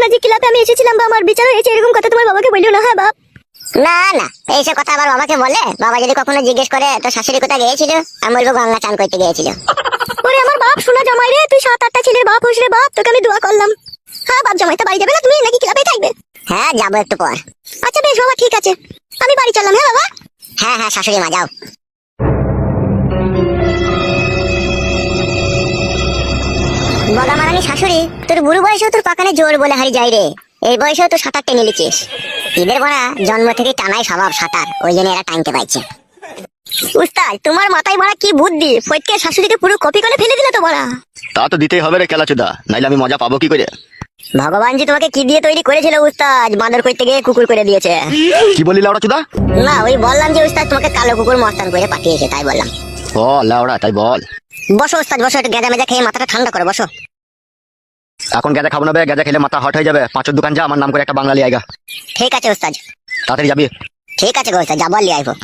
না যে ক্লাবে আমি এসেছিলাম বা আমার বিচার হয়েছে এরকম কথা তোমার বাবাকে বলিও না। হ্যাঁ বাপ। না না, এইসব কথা আবার বাবাকে বলে? বাবা যদি কখনো জিজ্ঞেস করে তো শাশুড়ি কোথায় গিয়েছিল, আমি বলবো গঙ্গা চান করতে গিয়েছিল। ওরে আমার বাপ শোনা জামাই রে, তুই 7-8টা ছেলের বাপ হোস রে বাপ, তোকে আমি দোয়া করলাম। হ্যাঁ বাপ জামাই, তো বাড়ি যাবে না তুমি নাকি ক্লাবে থাকবে? হ্যাঁ যাবো একটু পর। আচ্ছা বেশ বাবা, ঠিক আছে, আমি বাড়ি চললাম। হ্যাঁ বাবা। হ্যাঁ হ্যাঁ শাশুড়ি মা যাও। বগা মারানি শাশুড়ি, তোর বুড়ো বয়সেও তোর পাকানে জোর বলে হারি যাই রে। এই বয়সেও তো সাঁতার টেনে নিচ্ছিস। এদের বড়া জন্ম থেকে টানাই স্বভাব সাঁতার, ওই জন্য এরা টানতে পারছে। উস্তাদ তোমার মাথায় মারা কি বুদ্ধি, ফটকে শাশুড়িকে পুরো কপি করে ফেলে দিলে তো বড়া। তা তো দিতেই হবে রে কেলাচোদা, নাইলে আমি মজা পাবো কি করে? ভগবান জি তোমাকে কি দিয়ে তৈরি করেছিল উস্তাদ, বাঁদর করতে গিয়ে কুকুর করে দিয়েছে। কি বললি লাউড়া চোদা? না ওই বললাম যে উস্তাদ তোমাকে কালো কুকুর মস্তান করে পাঠিয়েছে, তাই বললাম। ও লাউড়া, তাই বল। বসো উস্তাদ বসো, একটু গেঁজা মেজা খেয়ে মাথাটা ঠান্ডা করো, বসো। এখন গেজা খাবো না বে, গেজা খেলে মাথা হট হয়ে যাবে। পাঁচের দোকান যা, আমার নাম করে একটা বাঙালি আইগা। ঠিক আছে উস্তাদ। তাড়াতাড়ি যাবি। ঠিক আছে গো উস্তাদ, যাবো আর লিয়ে আইবো।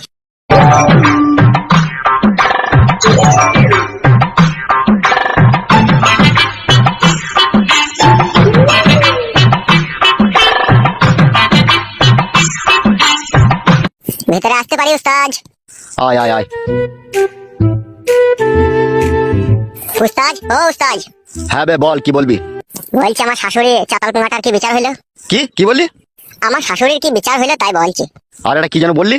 ভেতরে আসতে পারি উস্তাদ? আয় আয় আয়। উস্তাদ ও উস্তাদ, হ্যাঁ বে বল, কি বলবি? বলছি আমার শাশুড়ি চাতাল কুঙাটার কি বিচার হইলো? কি কি বললি? আমার শাশুড়ির কি বিচার হইলো তাই বলছি। আর এটা কি যেন বললি?